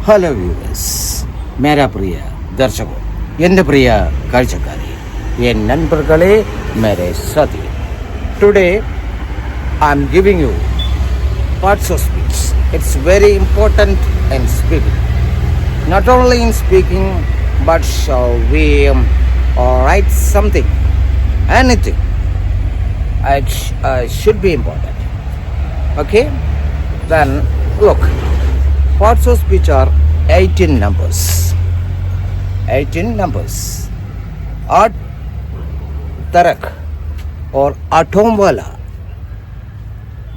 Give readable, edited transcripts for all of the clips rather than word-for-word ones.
Hello viewers, മേരാ പ്രിയ ദർശകോ, എൻ്റെ പ്രിയ കാഴ്ചക്കാരെ, എൻ നൻപർകളെ, മേരെ സാഥി. Today I am giving you parts of speech. It's very important in speaking. Not only in speaking, but we write something, anything. It should be important. Okay? Then look. Parts of speech are 18 numbers. 18 numbers. Aat tarak or atom wala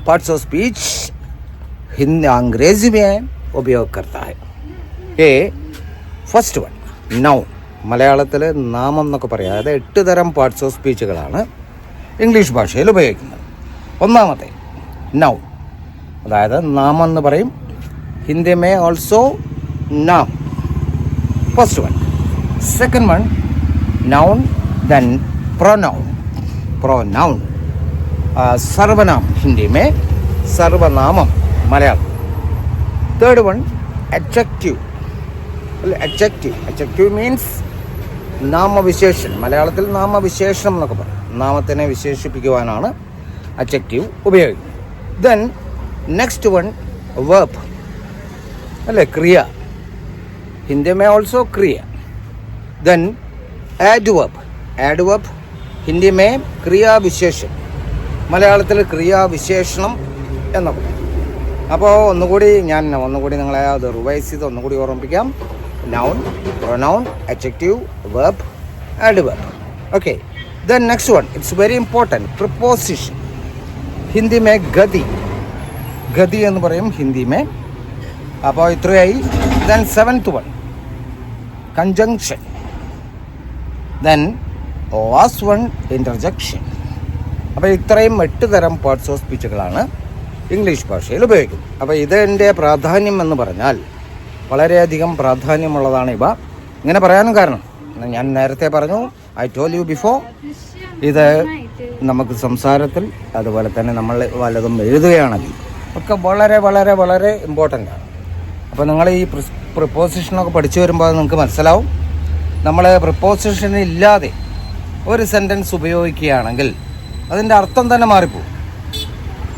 parts of speech Hindi अंग्रेजी में उपयोग करता है. ए first one noun. മലയാളത്തിൽ നാമം എന്നൊക്കെ പറയാം. അതായത് 8 തരം പാർട്സ് ഓഫ് സ്പീച്ചുകളാണ് ഇംഗ്ലീഷ് ഭാഷയിൽ ഉപയോഗിക്കുന്നത്. ഒന്നാമത്തെ നൗൺ, അതായത് നാമം എന്ന് പറയും. ഹിന്ദി മേ ഓൾസോ നാം. First one. Second one noun, then pronoun. Pronoun സർവനാം, ഹിന്ദി മേ സർവനാമം, Malayalam. Third one adjective. Adjective means നാമവിശേഷൻ. മലയാളത്തിൽ നാമവിശേഷണം എന്നൊക്കെ പറയും. നാമത്തിനെ വിശേഷിപ്പിക്കുവാനാണ് അഡ്ജക്റ്റീവ് ഉപയോഗിക്കുന്നത്. ദെൻ നെക്സ്റ്റ് വൺ വേർബ്, അല്ലേ, ക്രിയ. ഹിന്ദി മേ ഓൾസോ ക്രിയ. Then adverb. ആഡ്വർബ് ഹിന്ദി മേ ക്രിയാവിശേഷൻ, മലയാളത്തിൽ ക്രിയാവിശേഷണം എന്നൊക്കെ. അപ്പോൾ ഒന്നുകൂടി നിങ്ങളെ അത് റിവൈസ് ചെയ്ത് ഒന്നുകൂടി ഓർമ്മിപ്പിക്കാം. Noun, pronoun, adjective, verb, adverb. Okay. Then next one, it's very important, preposition. Hindi മേ ഗതി. ഗതി എന്ന് പറയും ഹിന്ദി മേ. അപ്പോൾ ഇത്രയായി. Then seventh one conjunction. Then last one interjection. അപ്പോൾ ഇത്രയും 8 തരം പാർട്സ് ഓഫ് സ്പീച്ചുകളാണ് ഇംഗ്ലീഷ് ഭാഷയിൽ ഉപയോഗിക്കുന്നത്. അപ്പോൾ ഇതിൻ്റെ പ്രാധാന്യം എന്ന് പറഞ്ഞാൽ വളരെയധികം പ്രാധാന്യമുള്ളതാണ് ഇവ. ഇങ്ങനെ പറയാനും കാരണം ഞാൻ നേരത്തെ പറഞ്ഞു, ഐ ടോൾ യു ബിഫോർ, ഇത് നമുക്ക് സംസാരത്തിൽ അതുപോലെ തന്നെ നമ്മൾ വല്ലതും എഴുതുകയാണെങ്കിൽ ഒക്കെ വളരെ വളരെ വളരെ ഇമ്പോർട്ടൻ്റ് ആണ്. അപ്പോൾ നിങ്ങൾ ഈ പ്രിപ്പോസിഷനൊക്കെ പഠിച്ചു വരുമ്പോൾ നിങ്ങൾക്ക് മനസ്സിലാവും. നമ്മൾ പ്രിപ്പോസിഷൻ ഇല്ലാതെ ഒരു സെൻറ്റൻസ് ഉപയോഗിക്കുകയാണെങ്കിൽ അതിൻ്റെ അർത്ഥം തന്നെ മാറിപ്പോകും.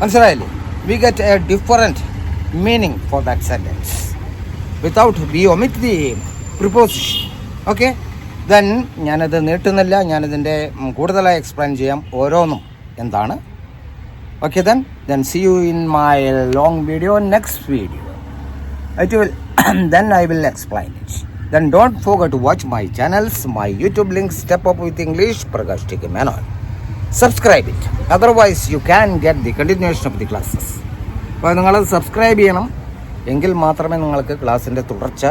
മനസ്സിലായില്ലേ? We get a different meaning for that sentence without we omit the preposition. Okay. Then ഞാനത് നീട്ടുന്നില്ല, ഞാനിതിൻ്റെ കൂടുതലായി എക്സ്പ്ലെയിൻ ചെയ്യാം ഓരോന്നും എന്താണ്. Okay. Then see you in my long video, next video then I will explain it. Then don't forget to watch my channels, my YouTube link, Step Up with English, Prakash T.K. Menon. Subscribe it. Otherwise you can get the continuation of the classes. അപ്പോൾ നിങ്ങളത് subscribe ചെയ്യണം. എങ്കിൽ മാത്രമേ നിങ്ങൾക്ക് ക്ലാസ്സിൻ്റെ തുടർച്ച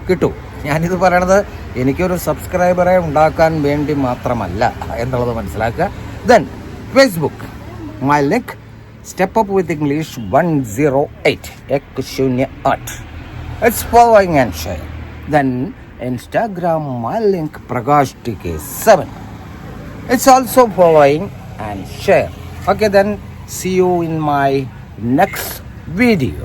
കിട്ടൂ. ഞാനിത് പറയണത് എനിക്കൊരു സബ്സ്ക്രൈബറെ ഉണ്ടാക്കാൻ വേണ്ടി മാത്രമല്ല എന്നുള്ളത് മനസ്സിലാക്കുക. Then Facebook, my link step up with English 108 108. It's following and share. Then Instagram, my link Prakash TK 7. It's also following and share. Okay, then see you in my next video.